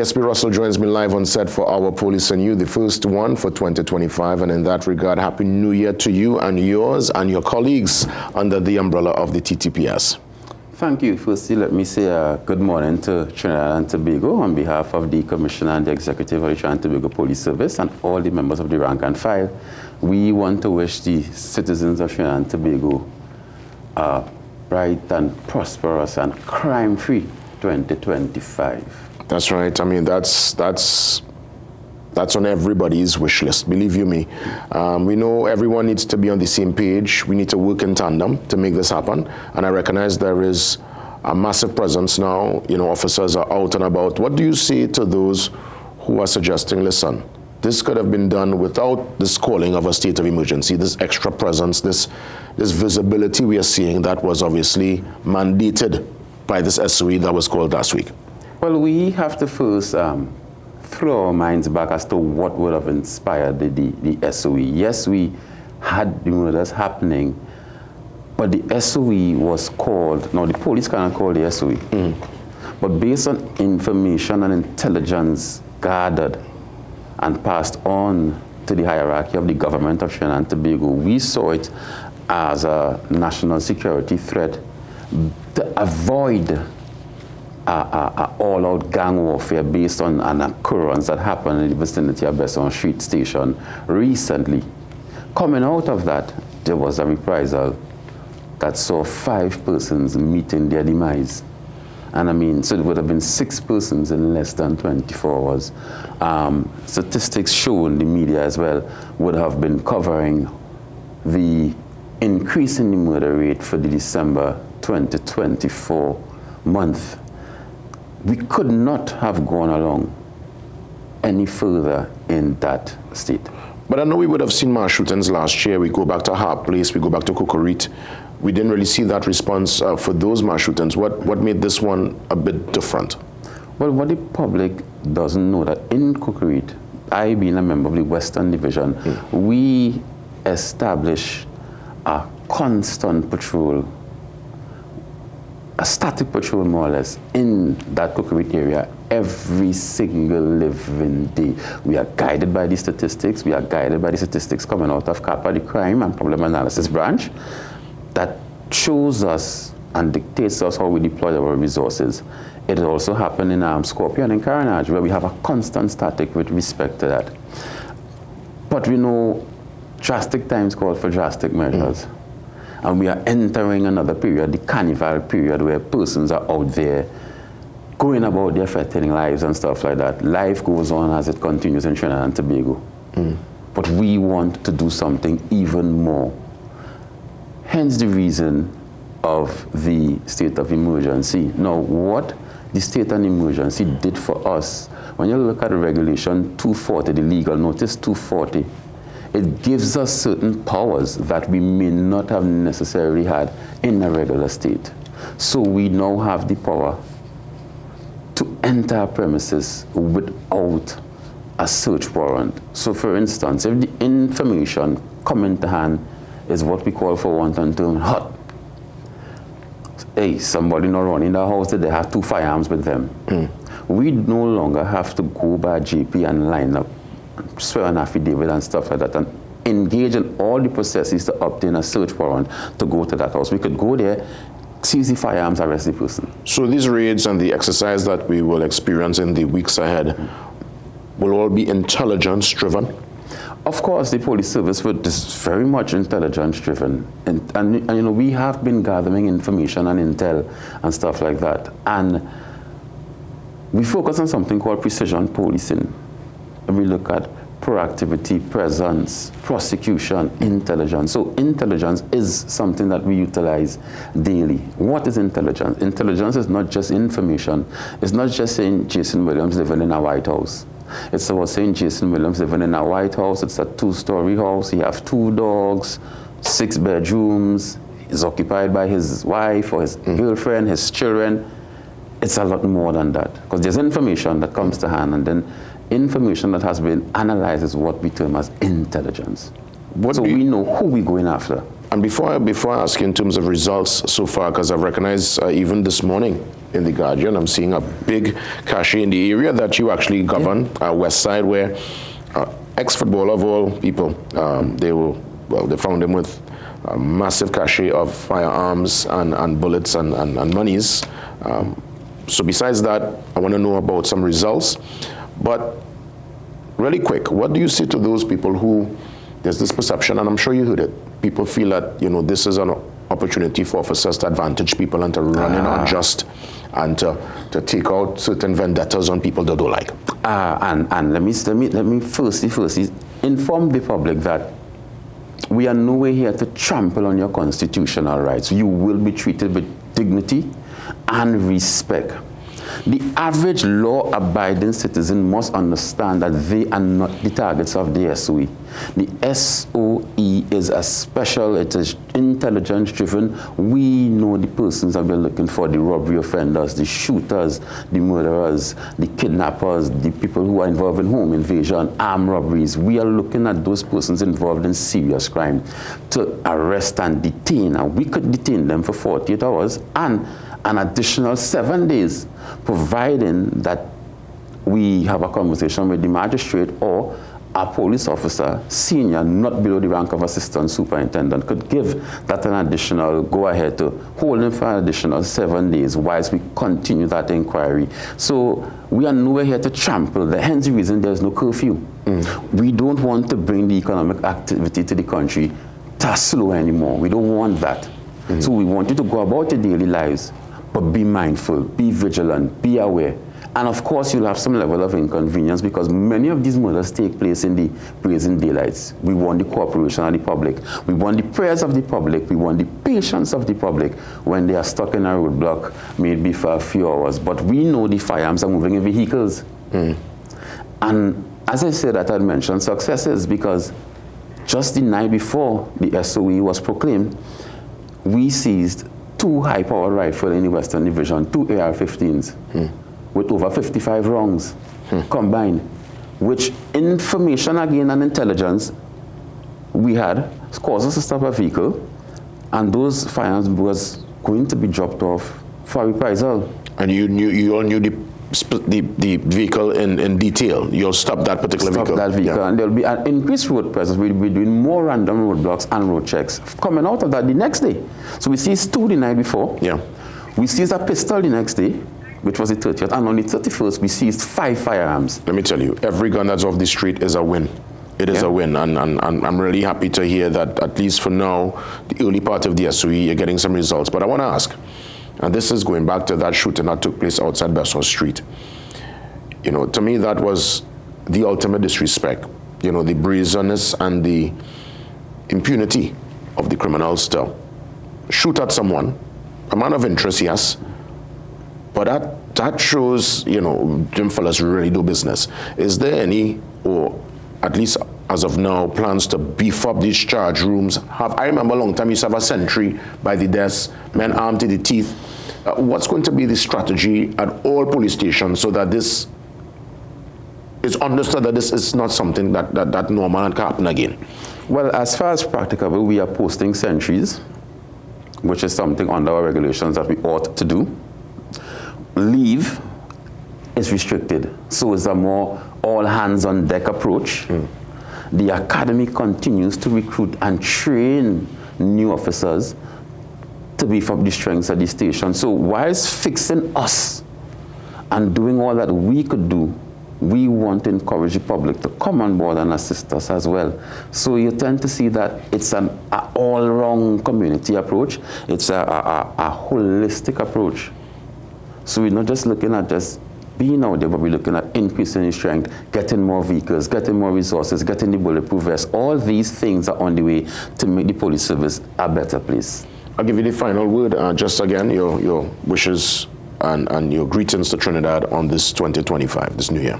DSP Russell joins me live on set for Our Police and You, the first one for 2025. And in that regard, Happy New Year to you and yours and your colleagues under the umbrella of the TTPS. Thank you. Firstly, let me say good morning to Trinidad and Tobago on behalf of the Commissioner and the Executive of the Trinidad and Tobago Police Service and all the members of the rank and file. We want to wish the citizens of Trinidad and Tobago a bright and prosperous and crime-free 2025. That's right. I mean, that's on everybody's wish list, believe you me. We know everyone needs to be on the same page. We need to work in tandem to make this happen. And I recognize there is a massive presence now. You know, officers are out and about. What do you say to those who are suggesting, listen, this could have been done without this calling of a state of emergency, this extra presence, this visibility we are seeing that was obviously mandated by this SOE that was called last week? Well, we have to first throw our minds back as to what would have inspired the SOE. Yes, we had the murders happening, but the SOE was called, now the police cannot call the SOE, but based on information and intelligence gathered and passed on to the hierarchy of the government of Trinidad and Tobago, we saw it as a national security threat to avoid all-out gang warfare based on an occurrence that happened in the vicinity of Besson Street Station recently. Coming out of that, there was a reprisal that saw 5 persons meeting their demise. And I mean, so it would have been 6 persons in less than 24 hours. Statistics shown in the media as well would have been covering the increase in the murder rate for the December 2024 month. We could not have gone along any further in that state. But I know we would have seen mass shootings last year. We go back to Harp Place, we go back to Cocorit. We didn't really see that response for those mass shootings. What made this one a bit different? Well, what the public doesn't know that in Cocorit, I being a member of the Western Division, we establish a constant patrol, a static patrol more or less, in that Cocorit area every single living day. We are guided by the statistics. We are guided by the statistics coming out of CAPA, the Crime and Problem Analysis Branch, that shows us and dictates us how we deploy our resources. It also happened in Scorpion and Carnage, where we have a constant static with respect to that. But we know drastic times call for drastic measures. And we are entering another period, the carnival period, where persons are out there going about their threatening lives and stuff like that. Life goes on as it continues in Trinidad and Tobago. But we want to do something even more. Hence the reason of the state of emergency. Now, what the state of emergency did for us, when you look at the regulation 240, the legal notice 240, it gives us certain powers that we may not have necessarily had in a regular state. So we now have the power to enter our premises without a search warrant. So for instance, if the information coming to hand is what we call for wanton term hot. Hey, somebody not running the house that they have 2 firearms with them. We no longer have to go by JP and line up, swear an affidavit and stuff like that, and engage in all the processes to obtain a search warrant to go to that house. We could go there, seize the firearms, arrest the person. So these raids and the exercise that we will experience in the weeks ahead will all be intelligence-driven? Of course, the police service is very much intelligence-driven, and you know, we have been gathering information and intel and stuff like that, and we focus on something called precision policing, and we look at proactivity, presence, prosecution, intelligence. So intelligence is something that we utilize daily. What is intelligence? Intelligence is not just information. It's not just saying Jason Williams living in a White House. It's about saying Jason Williams living in a White House. It's a 2-story house. He has 2 dogs, 6 bedrooms. He's occupied by his wife or his girlfriend, his children. It's a lot more than that, because there's information that comes to hand, and then information that has been analyzed is what we term as intelligence. So we know who we're going after. And before I ask you in terms of results so far, because I've recognized even this morning in The Guardian, I'm seeing a big cache in the area that you actually govern, West Side, where ex-footballer of all people, they found him with a massive cache of firearms and bullets and monies. So besides that, I want to know about some results. But really quick, what do you say to those people who, there's this perception, and I'm sure you heard it, people feel that, this is an opportunity for officers to advantage people and to run in unjust and to take out certain vendettas on people they don't like. And let me firstly inform the public that we are nowhere here to trample on your constitutional rights. You will be treated with dignity and respect. The average law-abiding citizen must understand that they are not the targets of the SOE. The SOE is a special, it is intelligence-driven. We know the persons that we're looking for, the robbery offenders, the shooters, the murderers, the kidnappers, the people who are involved in home invasion, armed robberies. We are looking at those persons involved in serious crime to arrest and detain. And we could detain them for 48 hours and an additional 7 days, providing that we have a conversation with the magistrate or a police officer, senior, not below the rank of assistant superintendent, could give that an additional go-ahead to hold him for an additional 7 days whilst we continue that inquiry. So we are nowhere here to trample. Hence the reason there's no curfew. We don't want to bring the economic activity to the country to slow anymore. We don't want that. So we want you to go about your daily lives, but be mindful, be vigilant, be aware. And of course, you'll have some level of inconvenience because many of these murders take place in the brazen daylights. We want the cooperation of the public. We want the prayers of the public. We want the patience of the public when they are stuck in a roadblock, maybe for a few hours. But we know the firearms are moving in vehicles. And as I said, that I mentioned successes because just the night before the SOE was proclaimed, we seized 2 high-powered rifles in the Western Division, 2 AR-15s, with over 55 rounds combined, which information again and intelligence we had caused us to stop a vehicle, and those firearms was going to be dropped off for reprisal. And you all knew the vehicle in detail. You'll stop that particular vehicle. Stop that vehicle, and there'll be an increased road presence. We'll be doing more random roadblocks and road checks. Coming out of that the next day. So we seized 2 the night before. We seized a pistol the next day, which was the 30th, and on the 31st, we seized 5 firearms. Let me tell you, every gun that's off the street is a win. It is a win, and I'm really happy to hear that, at least for now, the early part of the SOE, you're getting some results. But I want to ask, and this is going back to that shooting that took place outside Besseau Street. To me, that was the ultimate disrespect. The brazenness and the impunity of the criminals to shoot at someone, a man of interest, yes, but that shows, them fellas really do business. Is there any, or at least as of now, plans to beef up these charge rooms? I remember a long time you used to have a sentry by the desk, men armed to the teeth. What's going to be the strategy at all police stations so that this is understood that this is not something that normal and can happen again? Well, as far as practicable, we are posting sentries, which is something under our regulations that we ought to do. Leave is restricted, so it's a more all-hands-on-deck approach. The academy continues to recruit and train new officers to beef up the strengths of the station. So whilst fixing us and doing all that we could do, we want to encourage the public to come on board and assist us as well. So you tend to see that it's an all-round community approach. It's a holistic approach. So we're not just looking at just being out there, but we're looking at increasing the strength, getting more vehicles, getting more resources, getting the bulletproof vests. All these things are on the way to make the police service a better place. I'll give you the final word. Just again, your wishes and your greetings to Trinidad on this 2025, this new year.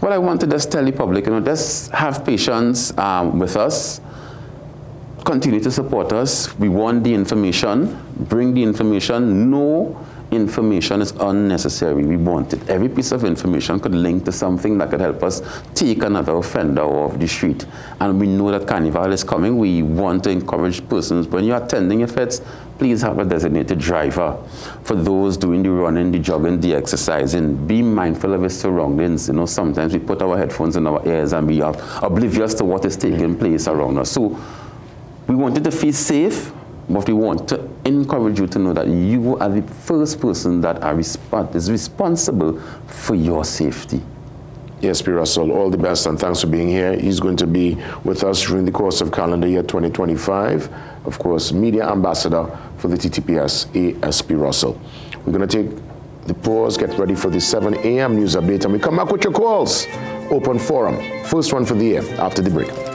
Well, I want to just tell the public, just have patience with us. Continue to support us. We want the information. Bring the information. Know information is unnecessary. We want it. Every piece of information could link to something that could help us take another offender off the street. And we know that Carnival is coming. We want to encourage persons, when you're attending your fets, please have a designated driver. For those doing the running, the jogging, the exercising, be mindful of your surroundings. You know, sometimes we put our headphones in our ears and we are oblivious to what is taking place around us. So we want you to feel safe, but we want to encourage you to know that you are the first person that is responsible for your safety. Yes, P. Russell, all the best and thanks for being here. He's going to be with us during the course of calendar year 2025. Of course, media ambassador for the TTPS, ASP Russell. We're going to take the pause, get ready for the 7 a.m. news update, and we come back with your calls. Open forum. First one for the year after the break.